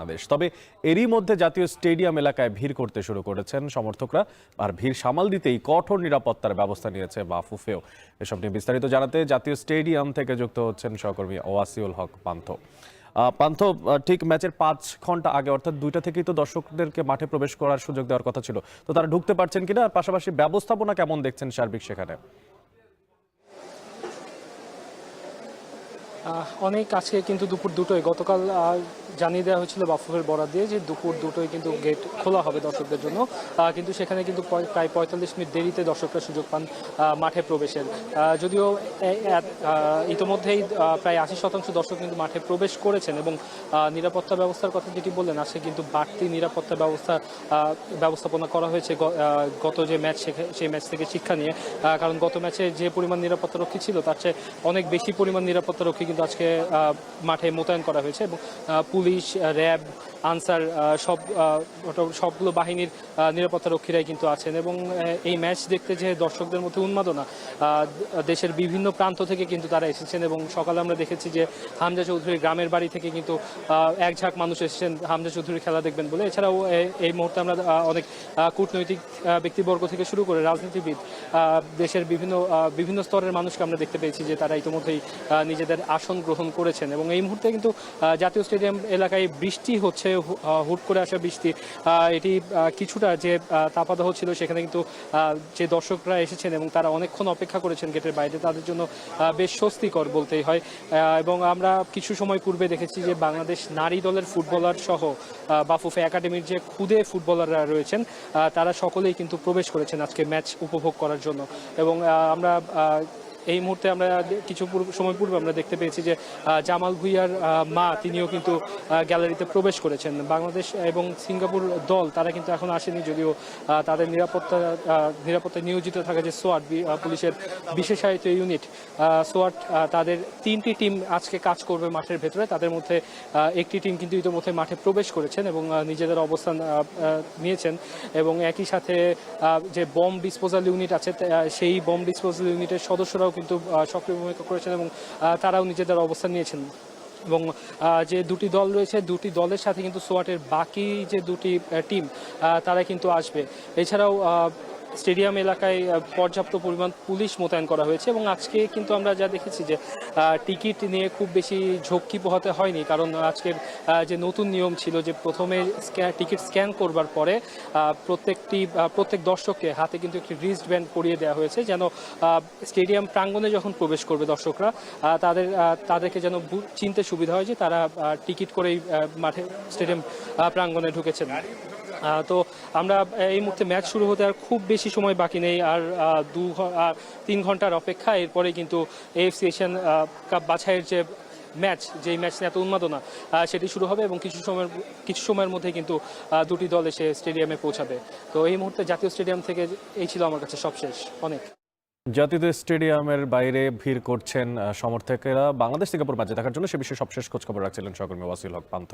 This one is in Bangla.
বাংলাদেশ। তবে এরই মধ্যে জাতীয় স্টেডিয়াম এলাকায় ভিড় করতে শুরু করেছেন সমর্থকরা, আর ভিড় সামাল দিতেই কঠোর নিরাপত্তার ব্যবস্থা নিয়েছে বাফুফেও। এসব নিয়ে বিস্তারিত জানাতে জাতীয় স্টেডিয়াম থেকে যুক্ত হচ্ছেন সহকর্মী ওয়াসিউল হক পান্থ। পান্থ, ঠিক ম্যাচের 5 ঘন্টা আগে অর্থাৎ 2টা থেকেই তো দর্শকদেরকে মাঠে প্রবেশ করার সুযোগ দেওয়ার কথা ছিল, তো তারা ঢুকতে পারছেন কিনা, পাশাপাশি ব্যবস্থাপনা কেমন দেখছেন সার্বিক সেখানে? অনেক আজকে কিন্তু দুপুর দুটোয় গতকাল জানিয়ে দেওয়া হয়েছিল বাফুফের বরাত দিয়ে যে দুপুর দুটোয় কিন্তু গেট খোলা হবে দর্শকদের জন্য, কিন্তু সেখানে কিন্তু প্রায় 45 মিনিট দেরিতে দর্শকরা সুযোগ পান মাঠে প্রবেশের। যদিও ইতোমধ্যেই প্রায় 80% দর্শক কিন্তু মাঠে প্রবেশ করেছেন এবং নিরাপত্তা ব্যবস্থার কথা যেটি বললেন, আজকে কিন্তু বাড়তি নিরাপত্তা ব্যবস্থাপনা করা হয়েছে গত যে ম্যাচ সেই ম্যাচ থেকে শিক্ষা নিয়ে। কারণ গত ম্যাচে যে পরিমাণ নিরাপত্তারক্ষী ছিল তার চেয়ে অনেক বেশি পরিমাণ নিরাপত্তারক্ষী কিন্তু আজকে মাঠে মোতায়েন করা হয়েছে এবং পুলিশ, র্যাব, আনসার সবগুলো বাহিনীর নিরাপত্তারক্ষীরাই কিন্তু আছেন। এবং এই ম্যাচ দেখতে যে দর্শকদের মধ্যে উন্মাদনা, দেশের বিভিন্ন প্রান্ত থেকে কিন্তু তারা এসেছেন এবং সকালে আমরা দেখেছি যে হামজা চৌধুরী গ্রামের বাড়ি থেকে কিন্তু এক ঝাঁক মানুষ এসেছেন হামজা চৌধুরীর খেলা দেখবেন বলে। এছাড়াও এই মুহূর্তে আমরা অনেক কূটনৈতিক ব্যক্তিবর্গ থেকে শুরু করে রাজনীতিবিদ, দেশের বিভিন্ন স্তরের মানুষকে আমরা দেখতে পেয়েছি যে তারা ইতিমধ্যেই নিজেদের আসন গ্রহণ করেছেন। এবং এই মুহূর্তে কিন্তু জাতীয় স্টেডিয়াম এলাকায় বৃষ্টি হচ্ছে, হুট করে আসা বৃষ্টি। এটি কিছুটা যে তাপাদাহ ছিল সেখানে কিন্তু যে দর্শকরা এসেছেন এবং তারা অনেকক্ষণ অপেক্ষা করেছেন গেটের বাইরে, তাদের জন্য বেশ স্বস্তিকর বলতেই হয়। এবং আমরা কিছু সময় পূর্বে দেখেছি যে বাংলাদেশ নারী দলের ফুটবলার সহ বাফুফে একাডেমির যে খুদে ফুটবলাররা রয়েছেন তারা সকলেই কিন্তু প্রবেশ করেছেন আজকে ম্যাচ উপভোগ করার জন্য। এবং আমরা এই মুহূর্তে আমরা কিছু সময় পূর্বে আমরা দেখতে পেয়েছি যে জামাল ভুঁইয়ার মা তিনিও কিন্তু গ্যালারিতে প্রবেশ করেছেন। বাংলাদেশ এবং সিঙ্গাপুর দল তারা কিন্তু এখন আসেনি, যদিও তাদের নিরাপত্তায় নিয়োজিত থাকা যে সোয়াট পুলিশের বিশেষায়িত ইউনিট সোয়াট, তাদের 3টি টিম আজকে কাজ করবে মাঠের ভেতরে। তাদের মধ্যে একটি টিম কিন্তু ইতিমধ্যে মাঠে প্রবেশ করেছেন এবং নিজেদের অবস্থান নিয়েছেন। এবং একই সাথে যে বম ডিসপোজাল ইউনিট আছে সেই বম ডিসপোজাল ইউনিটের সদস্যরাও কিন্তু সক্রিয় ভূমিকা করেছেন এবং তারাও নিজেদের অবস্থান নিয়েছেন। এবং যে দুটি দল রয়েছে দুটি দলের সাথে কিন্তু সোয়াটের বাকি যে দুটি টিম তারা কিন্তু আসবে। এছাড়াও স্টেডিয়াম এলাকায় পর্যাপ্ত পরিমাণ পুলিশ মোতায়েন করা হয়েছে। এবং আজকে কিন্তু আমরা যা দেখেছি যে টিকিট নিয়ে খুব বেশি ঝক্কি পোহাতে হয়নি, কারণ আজকের যে নতুন নিয়ম ছিল যে প্রথমে টিকিট স্ক্যান করবার পরে প্রত্যেক দর্শককে হাতে কিন্তু একটি রিস্ট ব্যান্ড পরিয়ে দেওয়া হয়েছে, যেন স্টেডিয়াম প্রাঙ্গণে যখন প্রবেশ করবে দর্শকরা তাদেরকে যেন চিনতে সুবিধা হয় যে তারা টিকিট করেই মাঠে স্টেডিয়াম প্রাঙ্গণে ঢুকেছেন। তো আমরা এই মুহূর্তে ম্যাচ শুরু হতে আর খুব বেশি সময় বাকি নেই, আর 3 ঘন্টার অপেক্ষা। এরপরে কিন্তু এএফসি এশিয়ান কাপ বাছাইয়ের যে যেই ম্যাচ নিয়ে এত উন্মাদনা সেটি শুরু হবে এবং কিছু সময়ের মধ্যে কিন্তু দুটি দল এসে স্টেডিয়ামে পৌঁছাবে। তো এই মুহূর্তে জাতীয় স্টেডিয়াম থেকে এই ছিল আমার কাছে সবশেষ। অনেক জাতীয় স্টেডিয়ামের বাইরে ভিড় করছেন সমর্থকেরা বাংলাদেশ সিঙ্গাপুর ম্যাচ দেখার জন্য, সে বিষয়ে সবশেষ খোঁজখবর রাখছিলেন সহকর্মী ওয়াসিউল হক পান্থ।